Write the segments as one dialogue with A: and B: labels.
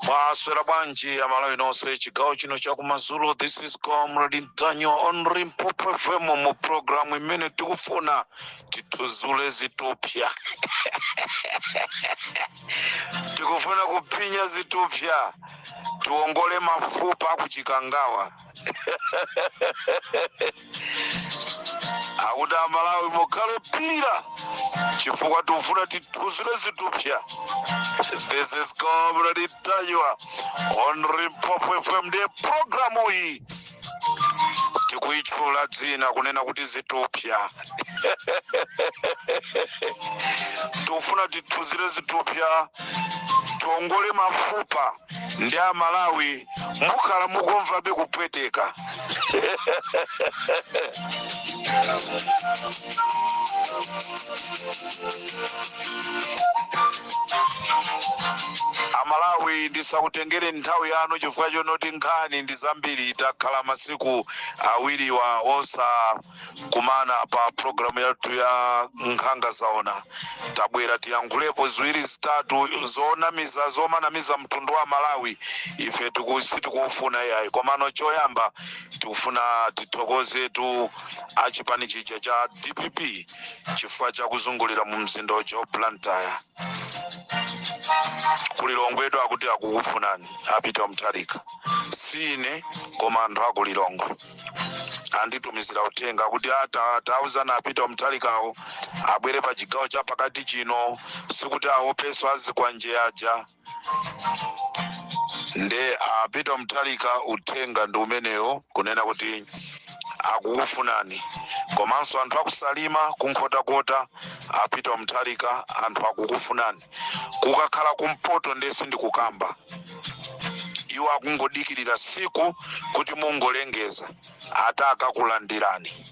A: Mwaswera bwanji amalawi nonse chigawo chino chakumazulu. This is Comrade Daniel on Limpopo FM mu programu imene tikufuna tituzule zitupya. Tikufuna kupinya zitupya, tuongole mafupa kuchikangawa. Akuti amalawi mukhale pira chifukwa tikufuna tituzule zitupya. This is Comrade Daniel on Limpopo FM. The programu hii tikuichula dzina kunena kuti zitupya. Tufuna tituzile zitupya, tuongole mafupa ndi amalawi mukhala mukumva be kupweteka. Amalawi ndisakutengere nthawi yanu chifukwa chonoti nkhani ndi zambiri. Itakhala masiku awiri wa osa kumana pa programu yathu ya nkhanga zaona. Tabwera tiyankhulepo ziwiri zitatu zonamiza zomanamiza mtundu wa Malawi. Ife tikufuna yayi komano choyamba tikufuna tithokoze tu achipani chija cha DPP chifukwa chakuzungulira mu mzinda wa Blantyre. Kulilongwe edu akuti akukufunani apita Mutharika. Sine koma anthu akulilongwe anditumizira utenga kuti atawuzana apita Mutharikawo abwere pa chigawo cha pakati chino sikuti awopeso azikwanje aja. Nde apita Mutharika utenga ndi umenewo kunena kuti akukufunani. Komanso anthu akusalima kunkhota-kota apita Mutharika anthu akukufunani. Kukakhala kumpoto ndesi ndi kukamba. Iwo akungodikirira siku kuti mungolengeza ata akakulandirani.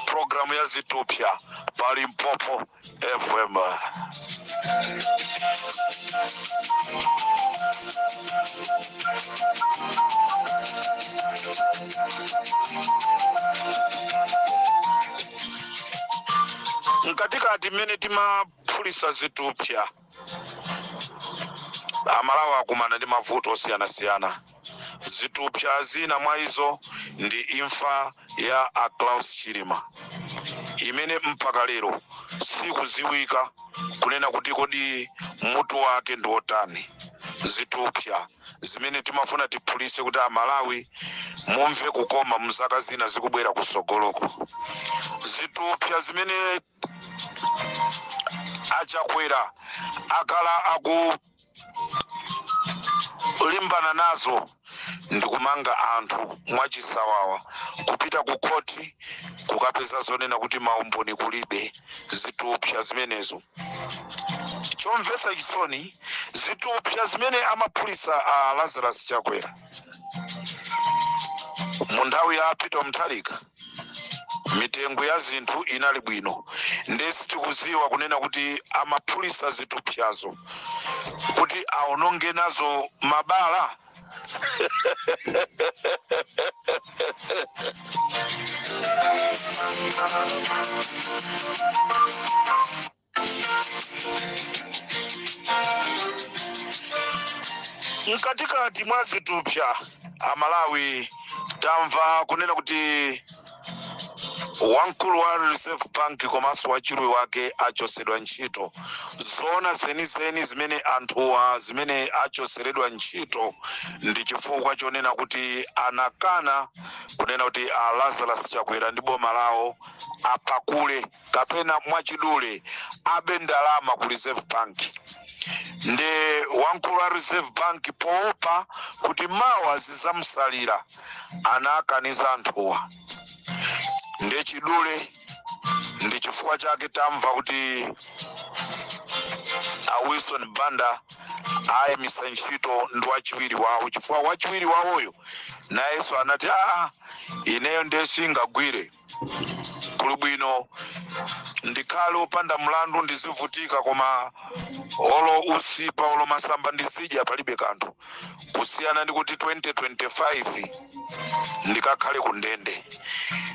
A: Programu ya zitupya pa Limpopo FM. Nkatikati mene timaphulisa zitupya, amalawi akumana ndi mavuto osiyana-siyana. Zitupya zina mwa izo ndi imfa ya Klaus Chilima imene mpaka lero sikuziwika kunena kuti kodi mutu wake ndi otani. Zitupya zimene timafuna tiphulise kuti amalawi mumve kukoma mzaka zina zikubwera kusogoloko. Zitupya zimene achakwera akala akulimbana nazo ndikumanga anthu mwachisawawa kupita ku koti kukapeza zonena kuti maumboni kulibe. Zitupya zimenezo chomvesa chisoni, zitupya zimene amaphulisa Lazarus Chakwera mu nthawi ya apita Mutharika. Mitengo ya zinthu inali bwino ndesi tikuziwa kunena kuti amaphulisa zitupyazo kuti aononge nazo mabala. Mkatikati mwa zitupya amalawi tamva kunena kuti wamkulu wa Reserve Bank komanso wachirwi wake achosedwa ntchito. Zona zenizeni zimene anthuwa zimene achoseredwa ntchito ndi chifukwa chonena kuti anakana kunena kuti Lazarus Chakwera ndi boma lawo apakule kapena mwachidule abe ndalama ku Reserve Bank. Nde wamkulu wa Reserve Bank poopa kuti mawa zizamsalira anakaniza anthuwa. Nde chidule ndi chifukwa chake tamva kuti Wilson Banda ayimisa ntchito ndi wachiwiri wawo, chifukwa wachiwiri wawoyo nayenso anati ineyo ndesingagwire kuli bwino ndikhale opanda mlandu ndizivutika koma olo usipa olo masamba ndizidya palibe kanthu kusiyana ndi kuti 2025 ndikakhale kundende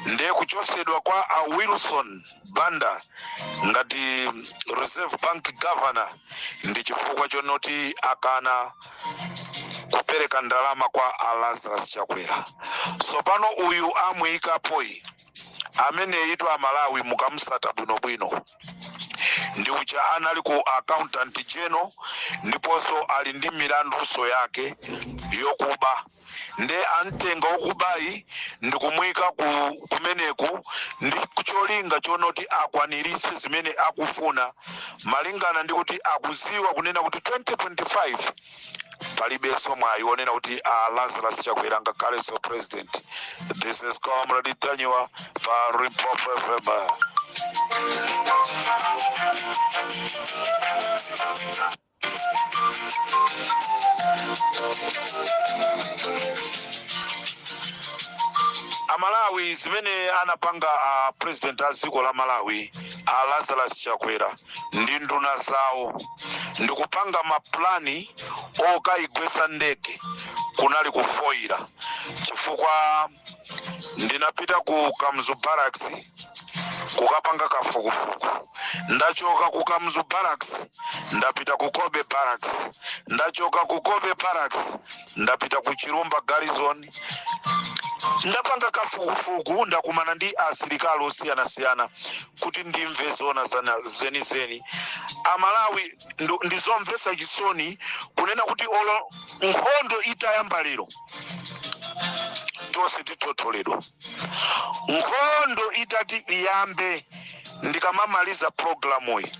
A: ndiye kuchosedwa kwa a Wilson Banda ngati Reserve Bank Governor ndi chifukwa chonoti akana kupereka ndalama kwa a Lazarus Chakwera. Sopano uyu amuyikapoyi amene yitwa Malawi mukamusata bwinobwino ndi uja anali ku accountant general ndiponso ali ndi milanduso yake yokuba nde antenga okubayi ndi kumwika kumeneku ndi kucholinga chonoti akwanirise zimene akufuna malingana ndi kuti akuziwa kunena kuti 2025 palibenso mwayi wonena kuti Lazarus Chakwera ngakhale so president. This is Comrade Tanywa pa Limpopo FM. Amalawi zimene anapanga president a dziko la Malawi Lazarus Chakwera ndi nduna zawo ndikupanga maplani okayigwesa ndege kunali kufoira chifukwa ndinapita ku Kamzu Barracks kukapanga kafukufuku ndachoka ku Kamzu Barracks ndapita ku Kobe Barracks ndachoka ku Kobe Barracks ndapita ku Chirumba Garrison ndapanga kafukufuku ndakumana ndi asilikali osiyana kuti ndimve zona zeni Amalawi ndizomvesa chisoni kunena kuti olo nkhondo itayamba lero tose titotoledwa nkhondo itati iyambe ndikamamaliza programu iyi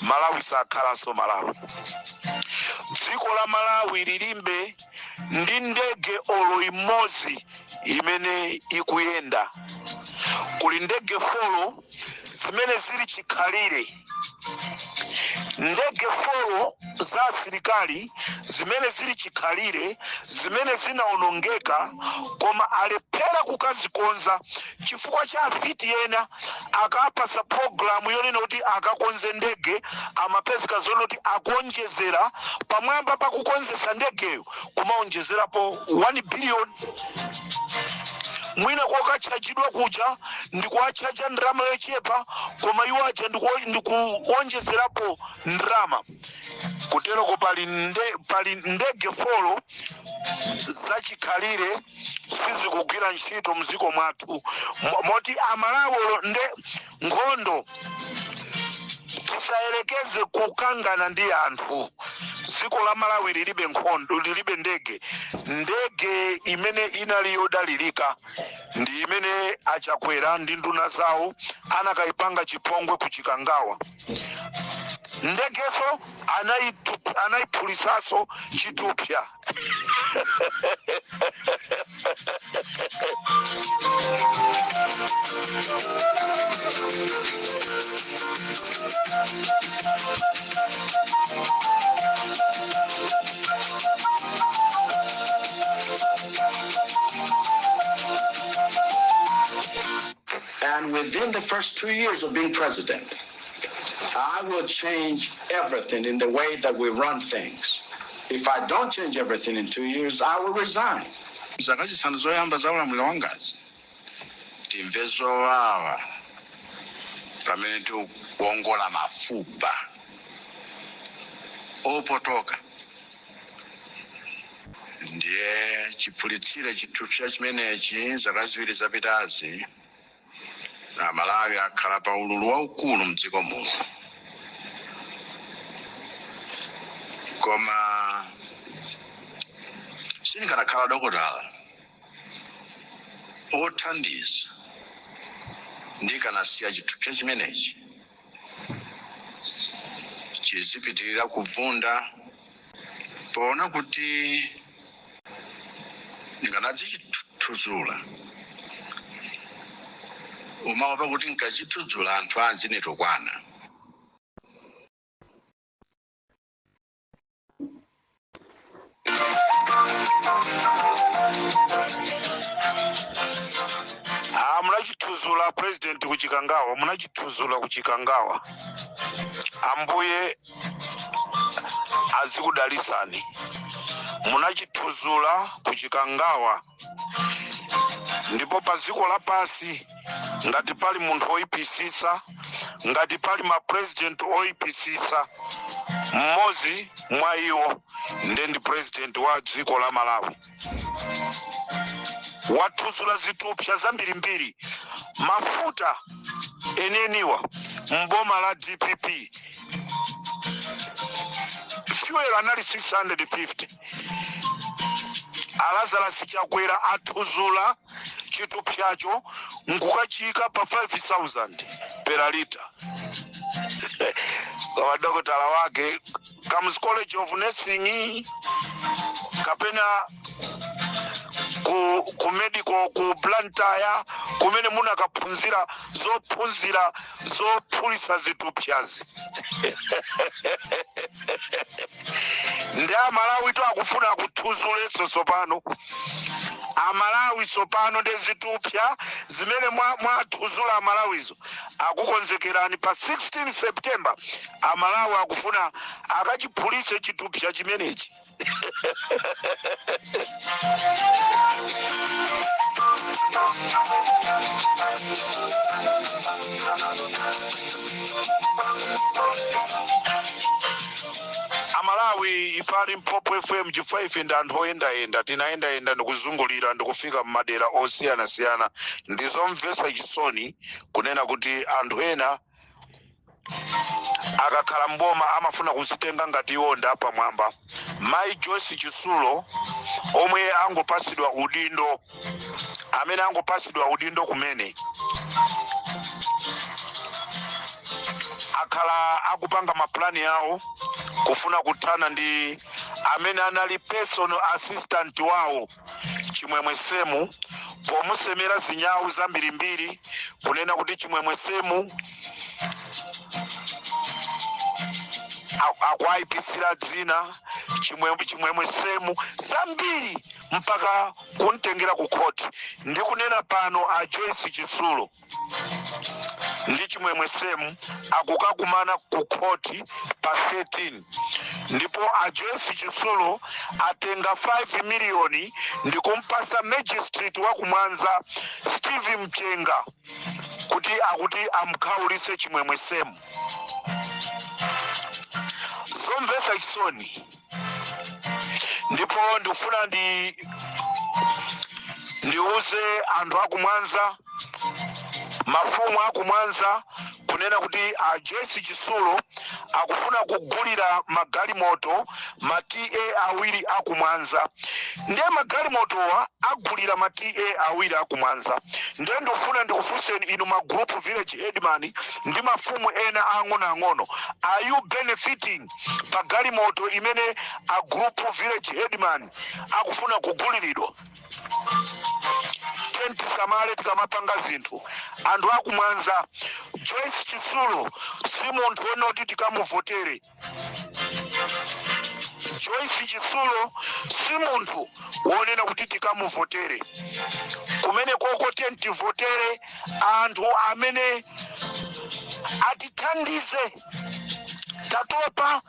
A: Malawi sakhalanso Malawi. Dziko la Malawi lilimbe ndi ndege olo imodzi imene ikuyenda kuli ndege folo zimene zili chikhalire ndege folo za asilikali zimene zili chikhalire zimene zinaonongeka koma alephera kukazikonza chifukwa cha afiti ena akapasa programu yonena kuti akakonze ndege amapezeka zonoti akuonjezera pamwamba pakukonzesa ndegeyo kumaonjezerapo 1 billion mwina kwakachajidwa kuja ndikuachaja ndrama yochepa koma iwo aja ndikuonjezerapo ndrama kutero ko pali ndege folo zachikhalire sizikugwira ntchito mziko mwathu moti Amalawi nde nkhondo tisayerekeze kukangana ndi anthu. Dziko la Malawi lilibe nkhondo lilibe ndege imene inali yodalirika ndi imene Achakwera ndi nduna zawo anakayipanga chipongwe kuchikangawa ndegeso anayiphulisaso chitupya.
B: And within the first 2 years of being president, I will change everything in the way that we run things. If I don't change everything in 2 years, I will resign.
C: Zakachisanu zoyamba za ulamuliro wangazi timve zowawa pamene tikuongola mafupa opotoka ndiye chiphulitsire chithupsa chimenechi zaka ziwiri zapitazi na Malawi akhala pa ululu waukulu mdziko muno. Koma sindikanakhala dokotala othandiza ndikanasiya chithupsa chimenechi chizipitirira kuvunda poona kuti ndikanadzithudzula umaopa kuti nkachithudzula anthu anzinetokwana.
A: president kuchikangawa munachithuzula kuchikangawa. Ambuye azikudalisani. Munachithuzula kuchikangawa. Ndipo paziko la pasi ngati pali munthu oyipisisa, ngati pali ma president oyipisisa, mmozi mwa iwo ndi president wa dziko la Malawi. Wathuzula zithupsa zambirimbiri. Mafuta eneniwa mboma la DPP. Fuel anali 650. Lazarus Chakwera athuzula chithupsacho nkukachika pa 5,000 per liter. Wadokotala wake Kams College of Nursing kapena ku medical ku Blantyre kumene muna kaphunzira zophulisa zithupsazi. Ndi Amalawi to akufuna kuthuzuleso sopano. Amalawi sopano ndi zithupsa zimene mwathuzula Amalawizo akukonzekerani pa 16 September. Amalawi akufuna akachiphulise chithupsa chimenechi. Amalawi ifari Mpopo FM G5 ndi anthu oyenda tinaenda ndikuzungulira ndikufika mmadera osiyana ndizomvetsa chisoni kunena kuti anthu ena akakhala mboma amafuna kuzitenga ngati iwonda pamwamba. Mai Joyce Chisulo omwe angopasidwa udindo, amene angopasidwa udindo kumene akhala akupanga maplani yawo kufuna kuthana ndi amene anali personal assistant wawo Chimwemwe Semu, pomusemera zinyawu zambirimbiri kunena kuti Chimwemwe Semu akwayipisira dzina Chimwemwe Semu zambiri mpaka kuntengera ku court. Ndi kunena pano a Joyce Chisulo ndi Chimwemwe Semu akukakumana ku court pa 13. Ndipo a Joyce Chisulo atenga 5 million ndi kumpasa magistrate wa kumwanza Steve Mchenga kuti amkhaulise Chimwemwe Semu. Zomvetsa chisoni. Ndipo ndikufuna ndiuze anthu akumwanza, mafumu akumwanza kunena kuti a Joyce Chisulo akufuna kugulira magalimoto ma TA awiri akumwanza. Ndiye magalimotowa agulira ma TA awiri akumwanza. Ndiye ndikufuna ndikufunseni inu ma group village headman ndi mafumu ena ang'ono. Are you benefiting pa galimoto imene a group village headman akufuna kuguliridwa? Samale tikamapanga zinthu anthu akumwanza. Joyce Chisulo si munthu wenoti tikamuvotere. Joyce Chisulo si munthu wonena kuti tikamuvotere. Kumene koko tentivotere anthu amene atithandize tatopa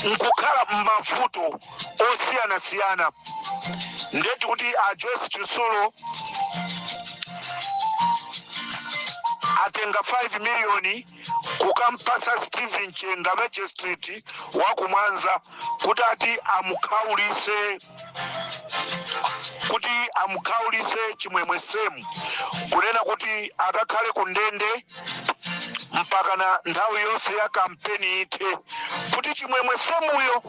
A: nkukhala m'mavuto osiyana. Ndeti kuti a Joyce Chisulo atenga 5 million kukampasa Steve Mchenga magistrate wa kumwanza kuti amukhaulise Chimwemwe Semu kunena kuti akakhale kundende mpaka na nthawi yonse ya kampeni ithe kuti Chimwemwe Semuyo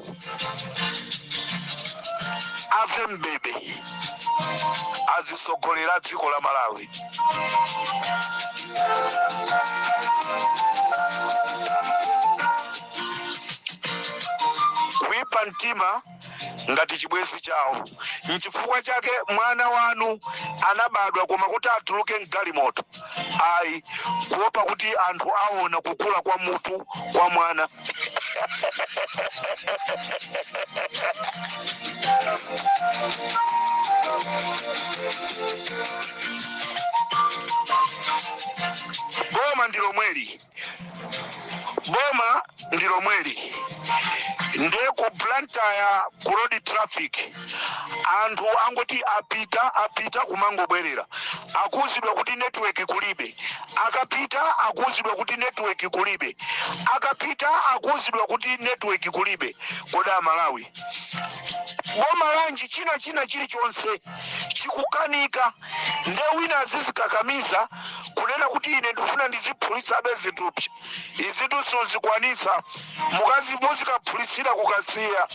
A: ave mbebe azisogolera dziko la Malawi. Kuipa mtima ngati chibwezi chawo. Nchifukwa chake mwana wanu anabadwa koma kuti atuluke mgalimoto. Ayi kuopa kuti anthu aona kukula kwa mutu kwa mwana. boma ndilo mweli nde ku Blantyre ku road traffic anthu angoti apita kumangobwerera akuzidwa kuti network kulibe, akapita akuzidwa kuti network kulibe, akapita akuzidwa kuti network kulibe. Koda Malawi boma lanji china chilichonse chikukanika nde wina azizikakamiza kunena kuti ine ndifuna ndiziphulitsa bezitupya izitu sizikwanisa mukazi muzikaphulisira kukasiya.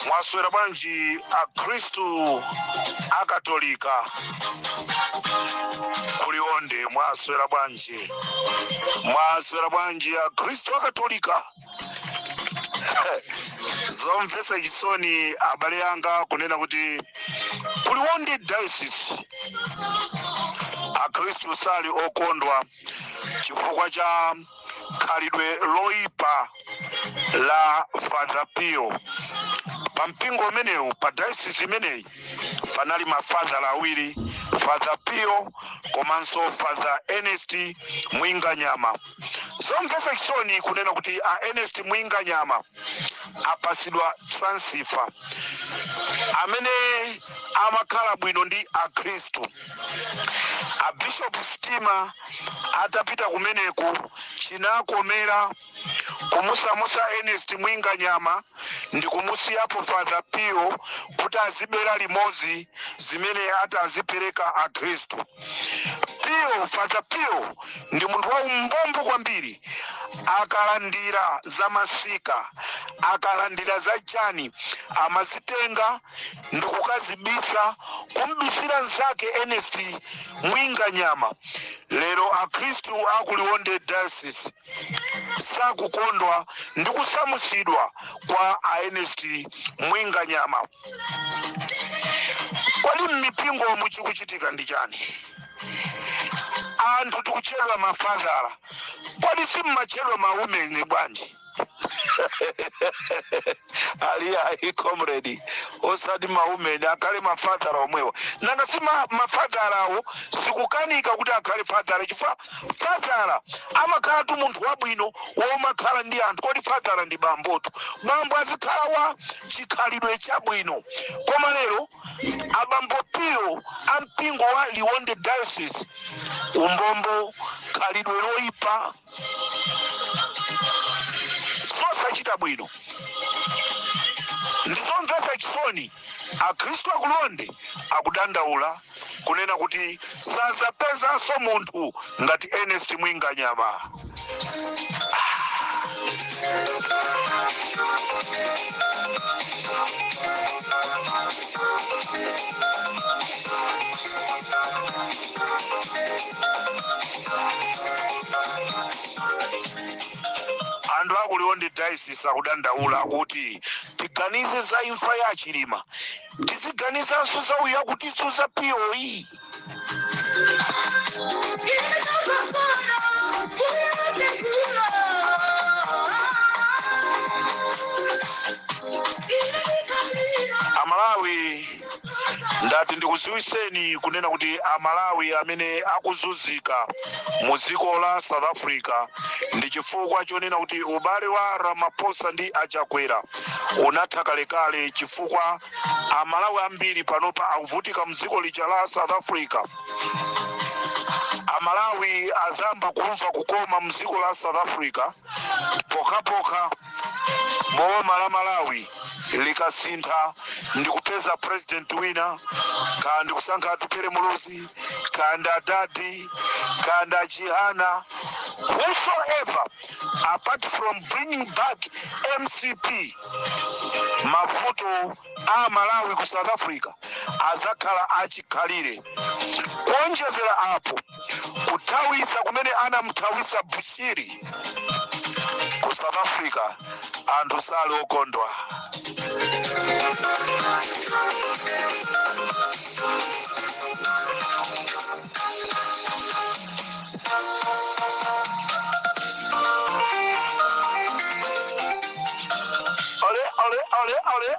A: Mwaswera bwanji Akristu Akatolika kulionde, mwaswera bwanji Akristu Akatolika. Zomvesa chisoni abale yanga kunena kuti kulionde diocese Akristu sali okondwa chifukwa cha khalidwe loipa la Father Pio. Pampingo umenewu pa diocese imeneyi panali mafadhala awiri, Father Pio komanso Father Ernest Mwinganyama. Zomvesa chisoni kunena kuti Ernest Mwinganyama apasidwa transfer amene amakhala bwino ndi Akristu. Bishop Stima atapita kumeneku chinakomera kumusamusa Ernest Mwinganyama ndi kumusiyapo Father Pio kuti azibera limozi zimene atazipereka Akristu. Father Pio ndi munthu wa umbombo kwambiri, akalandira za masika, akalandira za chani, amazitenga ndikukazibisa kumbisira nzake Ernest Mwinganyama. Lero Akristu akuliwonde diocese sakukondwa ndikusamusidwa kwa Ernest Mwinganyama. Kwali mipingo muchikuchitika ndi chani? Anthu tikuchedwa mafadhala, kwali simmachedwa maumene bwanji? Ali comrade osati maumene akale mafadhala omwewa. Nanga si mafadhala awo sikukanika kuti akhale fadhala chifukwa fadhala amakhala tu munthu wabwino womakhala ndi anthu. Kodi fadhala ndi bambotu, bambo azikhala wa chikhalidwe chabwino. Koma lero abambo Pio ampingo wa Liwonde diocese umbombo, khalidwe loipa, sosachita bwino. Ndizomvesa chisoni Akristu akulonde akudandaula kunena kuti sazapezanso munthu ngati Ernest Mwinganyama. Anthu akuliwonde diocese akudandaula kuti tiganize za imfa ya Chilima, tiziganizanso za uya kuti Suza Pio iyi. Amalawi ndati ndikuziwiseni kunena kuti Amalawi amene akuzunzika mu dziko la South Africa ndi chifukwa chonena kuti ubale wa Ramaphosa ndi Achakwera unatha kalekale, chifukwa Amalawi ambiri panopa akuvutika mu dziko lija la South Africa. Amalawi azamba kumva kukoma mu dziko la South Africa pokapoka boma la Malawi likasintha ndikupeza president wina, kandi kusankha Tupere Muluzi, kandi Dadi, kandi Chihana, whosoever, apart from bringing back MCP, mavuto a Malawi ku South Africa azakhala achikhalire. Kuonjezera apo, kutawisa kumene anamthawisa Bushiri ku South Africa, anthu sali okondwa.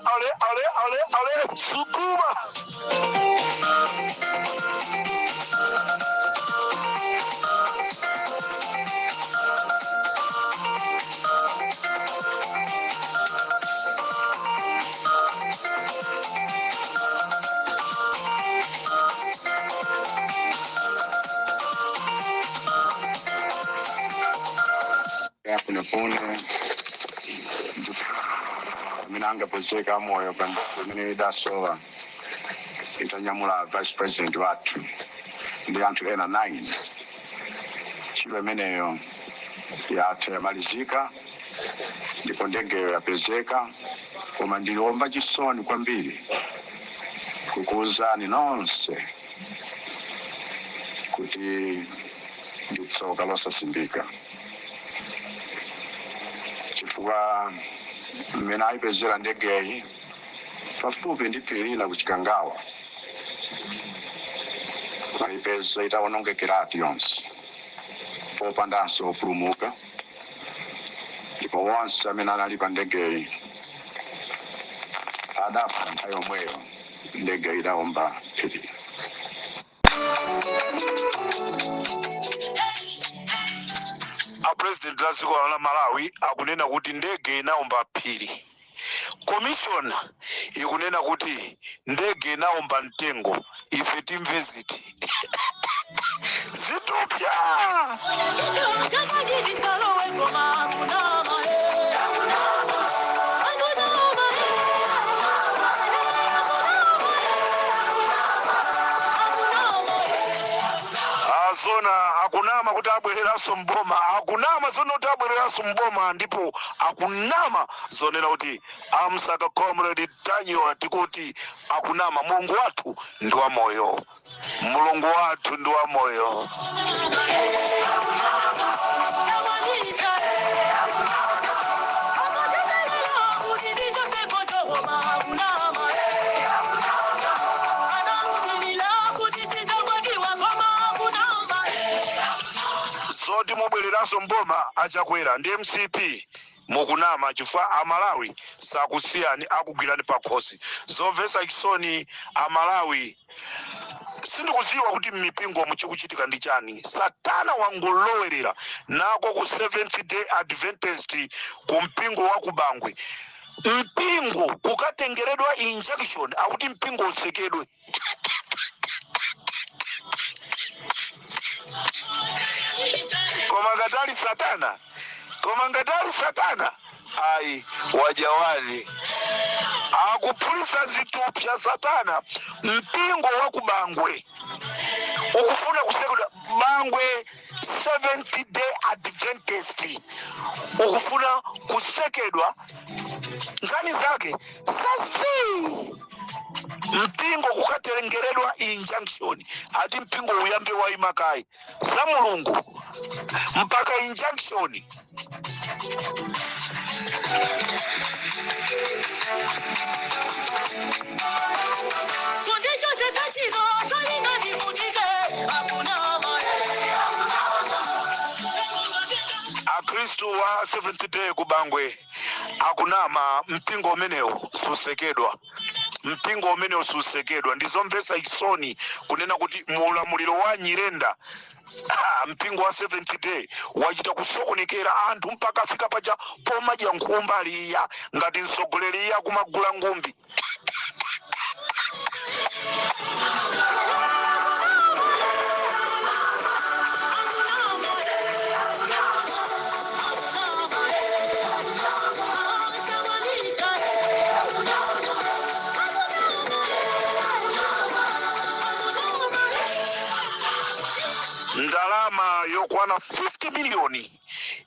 A: Ale, Sukuma.
C: Kuna pone minanga pozeka moyo panda mine dasowa itanyamula vice president watu ndi anthu ena 9 chilo imeneyo yamalizika ndipo ndege yapezeka, koma ndiliomba chisoni kwambiri kukuwuzani nonse kuti nditsoka losasimbika, chifukwa mmene ayipezera ndegeyi pafupi ndipirira kuchikangawa, ayipeza itawonongekeratu yonse popandanso opulumuka, ndipo wonse amene anali pa ndegeyi adafa nthawi yomweyo ndege idawomba phiri.
A: President la dziko la Malawi akunena kuti ndege inaomba phiri. Commission ikunena kuti ndege inaomba mtengo, ife timve ziti. Zitupya. Zona akunama kuti abwereraso mboma, akunama zona kuti abwereraso mboma, ndipo akunama zonena kuti amsaka comrade Daniel tikuti akunama mulungu wathu ndi wa moyo, mulungu wathu ndi wa moyo. Zoti mubwereraso mboma achakwera ndi MCP mukunama chifukwa Amalawi sakusiyani akugwirani pakhosi. Zomvetsa chisoni Amalawi. Sindikuziwa kuti mipingo muchikuchitika ndi chani. Satana wangolowerera nako ku Seventh Day Adventist ku mpingo wa kubangwe. Mpingo kukatengeredwa injection akuti mpingo usekedwe. Koma ngatali Satana ai wajawali akupulisa zitupya Satana. Mpingo wa kubangwe ukufuna kusekedwa Bangwe Seventh Day Adventist ukufuna kusekedwa ngani zake sasi. Mpingo kukatengeredwa injunction ati mpingo uyambe wa imakai za mulungu mpaka injunction. Akristu wa Seventh Day kubangwe akunama mpingo umenewo susekedwa. Mpingo umenewo susekedwa. Ndizomvetsa chisoni kunena kuti mulamuliro wa Nyirenda mpingo wa Seventh Day wachita kusokonekera anthu mpaka afika paja pomadya nkhumba liya ngati msogoleri ya kumagula ngumbi. ndalama yokwana 50 miliyoni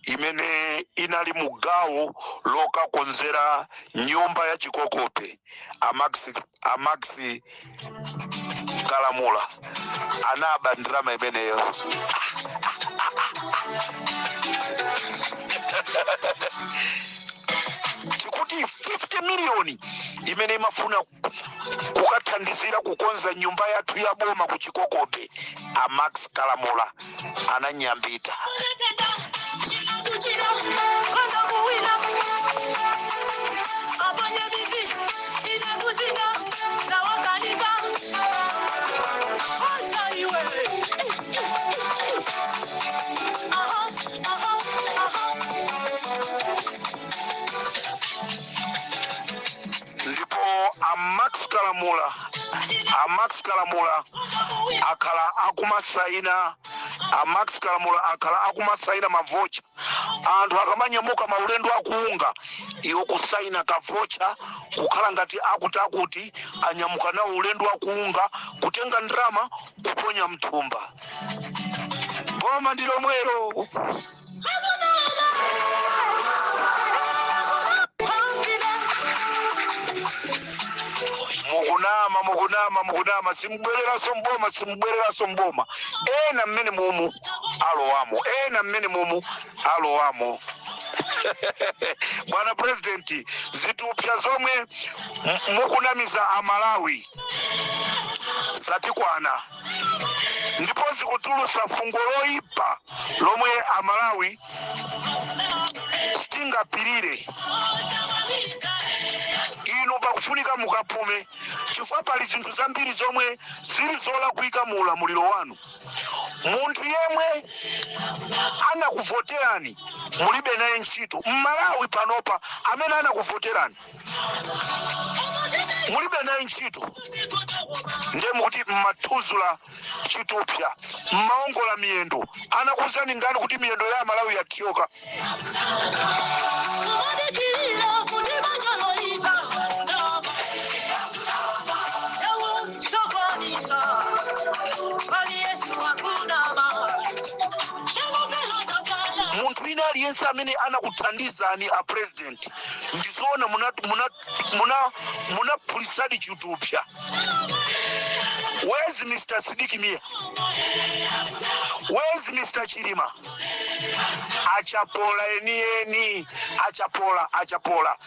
A: imene inali mugawo lokakonzera nyumba ya chikokote Amaxi Kalamula anaba ndalama imeneyo. Tikuti 50 miliyoni imene imafuna kukathandizira kukonza nyumba yathu ya boma ku chikokote Amaxi Kalamula ananyambita. Ndipo Amaxi Kalamula akala akumasaina Amaxi Kalamula akala akumasaina mavocha anthu akamanyamuka maulendo akuunga iwo kusaina kavocha kukhala ngati akuti anyamuka na ulendo akuunga kutenga ndrama kuponya mthumba. Boma ndilo mwero. Mukunama simbwerera somboma ena mmene mumu alowamo. Bwana President, zitupsa zomwe mukunamiza Amalawi zatikwana ndipo zikutulusa fungo loipa lomwe Amalawi sitingapirire. Ino pakufunika mukapume chifukwa pali zinthu zambiri zomwe zili zolakwika mu ulamuliro wanu. Munthu yemwe anakuvoterani mulibe naye ntchito Mmalawi panopa, amene anakuvoterani mulibe naye ntchito, ndiye mukuti mmathuzula chitupsa mmaongola miyendo. Anakuwuzani ngani kuti miyendo ya Malawi yatioka? Muntu ina aliyense amene anakuthandizani a president ndizoona muna pulisadi chitupsa. Where's Mr. Sidiki? Where's Mr. Chilima? Achapola eni achapola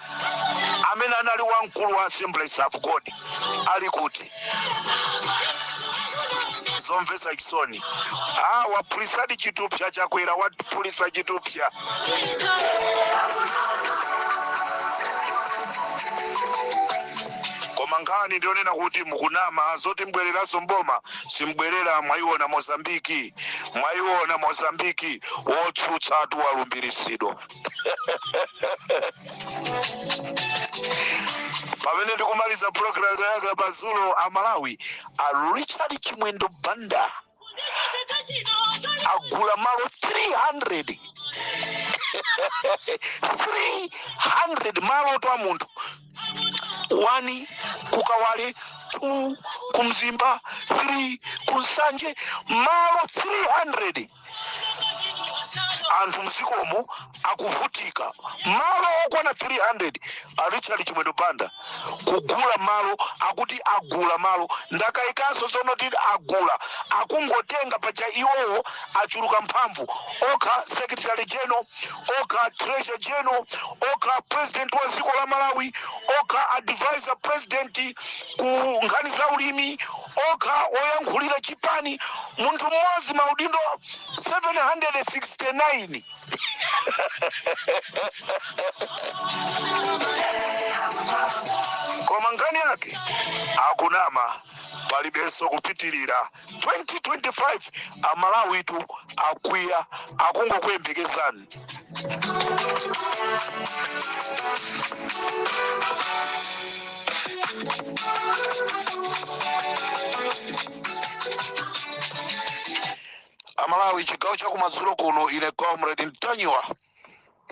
A: amene anali wamkulu wa Assemblies of God ali kuti zomvesa chisoni. Wapulisadi chitupsa chakwera, wapulisa chitupsa. Koma nkhani ndionena kuti mukunama zoti mbwereraso mboma simbwerera. Mwaiona Mozambiki wotsutsa atu walumbirisidwa. Pamene ndikumaliza program yake Bazulo Amalawi Richard Chimwendo Banda agula malo 300 300 malo to amuntu 1 kukawale, 2 kumzimba, 3 kunsanje, malo 300. Anthu msikomo akuvutika malo okwana 300. Richard Chimwendo Banda kugula malo, akuti agula malo ndakaikaso zonoti agula akungotenga pacha iwowo achuluka mphamvu, oka secretary general, oka treasurer general, oka president wa dziko la Malawi, oka advisor president ku nkhani za ulimi, oka oyankhulira chipani, munthu mmodzi maudindo 769. Koma ngani yake akunama palibenso kupitirira. 2025 Amalawi tu akwiya akungokuyembekezani. Amalawi chigawo chakumadzulo kuno ine Comrade Ntanyiwa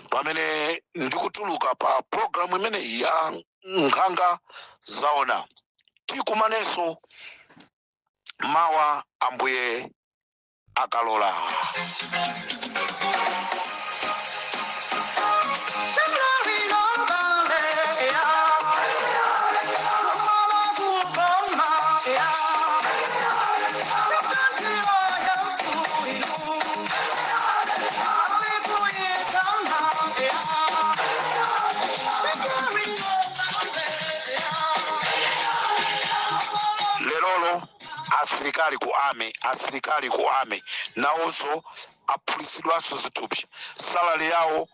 A: pamene ndikutuluka pa programu imene ya nkhanga zaona. Tikumanenso mawa ambuye akalola. Lelolo asilikali ku ame nawonso apulisidwanso zitupsha salary yawo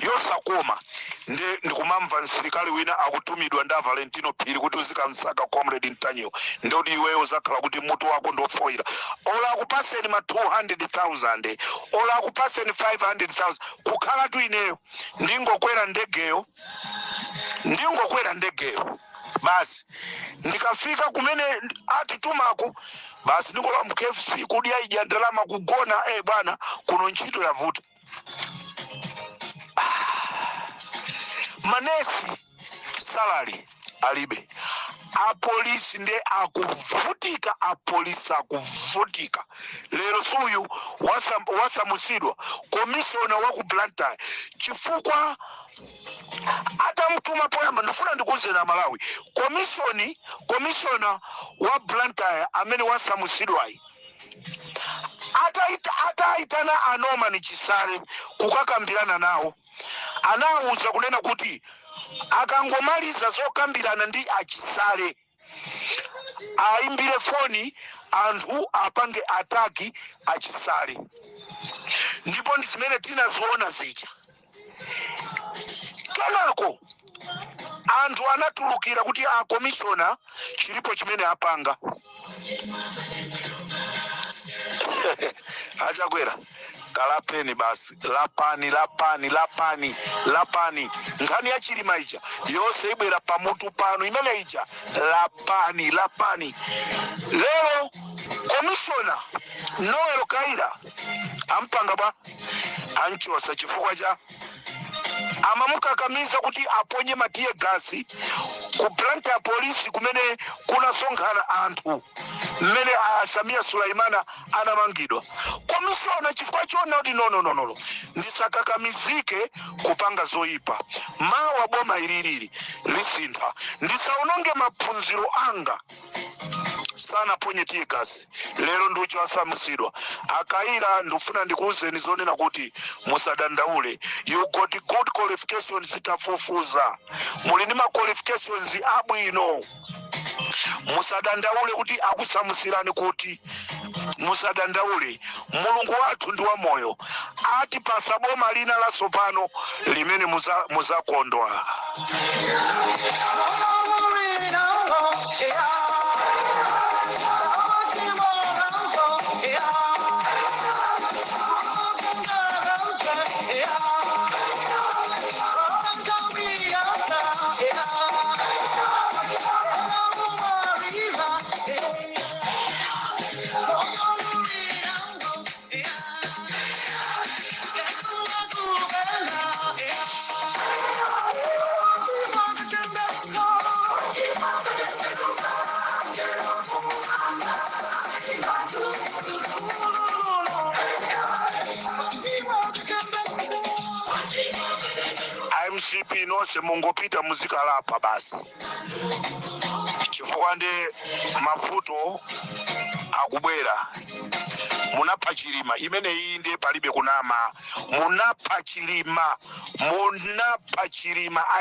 A: yosakoma ndikumamva msilikali wina akutumidwa nda Valentino Phiri kuti uzikamsaka comrade Ntanyewo ndoti iweyo uzakhala kuti mutu wako ndofoira ola akupaseni ma 200,000 ola akupaseni 500,000 kukhala tu ineyo ndingokwera ndegeyo basi ndikafika kumene atitumako basi ndingola mu KFC kudya ija ndalama kugona bwana kuno ntchito yavuta. Manesi salary alibe, apolisi nde akuvutika, lero suyu wasamusidwa komishona waku Blantyre chifukwa atamutuma poyamba ndifuna ndikuze na Malawi komishona wa Blantyre amene wasamusidwayi ataitana Norman Chisale kukakambirana nawo anawuza kunena kuti akangomaliza zokambirana ndi Achisale aimbire foni anthu apange ataki Achisale, ndipo ndi zimene tinaziona zija. Kenako anthu anatulukira kuti akomishona chilipo chimene apanga achakwera kalapeni basi lapani nkhani ya chilima ija yonse ibwera pamutu pano imene ija lapani. Lero komishona Noel Kaira ampanga bwa anchosa chifukwa cha amamukakamiza kuti aponye matiye gasi ku Blantyre polisi kumene kunasonkhana anthu mmene Samia Sulaimana anamangidwa. Komishona chifukwa chona kuti no ndisakakamizike kupanga zoyipa mawa boma ililili lisintha ndisaononge maphunziro anga sana ponye tiye gasi. Lero ndicho asamusidwa Akaira ndifuna ndikuuzeni zonena kuti musadandaule, you got good qualifications zitafufuza, mulini ma qualifications abwino, musadandaule kuti akusamusirani kuti musadandaule. Mulungu wathu ndi wa moyo, ati pasaboma lina la sopano limene muzakondwa. MCP nonse mungopita muzikalapa basi chifukwa ndi mavuto akubwera. Munapha chilima imene iyi ndi palibe kunama, munapha chilima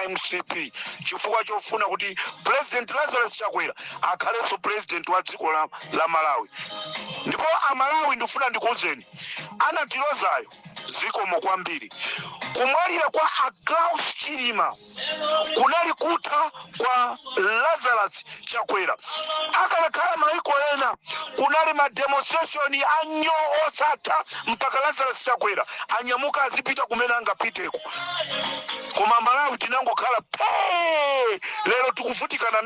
A: MCP chifukwa chofuna kuti President Lazarus Chakwera akhalenso president wa dziko la Malawi. Ndipo Amalawi ndifuna ndikuuzeni anatilozayo zikomo kwambiri. Kumwalira kwa Klaus Chilima kunali kutha kwa Lazarus Chakwera. Akanakhala maiko ena kunali ma demonstration anyo osata mpaka Lazarus Chakwera anyamuka azipita kumene angapiteko. Koma Malawi tinangokhala lero tukuvutikana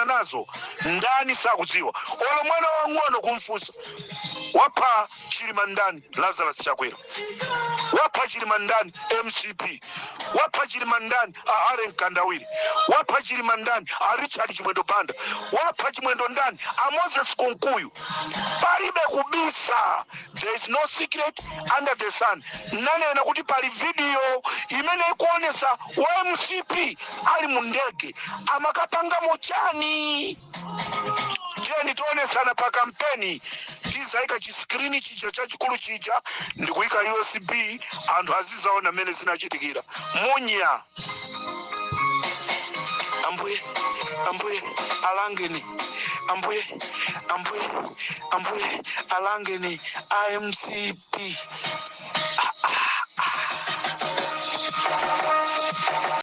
A: nazo ndani sakudziwa. Olo mwana wang'ono kumfusa wapha Chilimandani Lazarus Chakwera, wapha Chilimandani MCP, wapha Chilimandani Aren Kandawiri, wapha Chilimandani Richard Chimwendo Banda, wapha Chimwendo Ndani Moses Konkuyu. Palibe kubisa. There is no secret under the sun. Nane na kuti pali video imene ikuonesa wa MCP ali mundege amakapanga mochani. Jeni tuone sana pa kampeni tizaika chiskrini chicha chachikulu chicha ndikuika USB anthu azizaona mene zinachitikira munya. Ambuye alangeni, ambuye alangeni IMCP.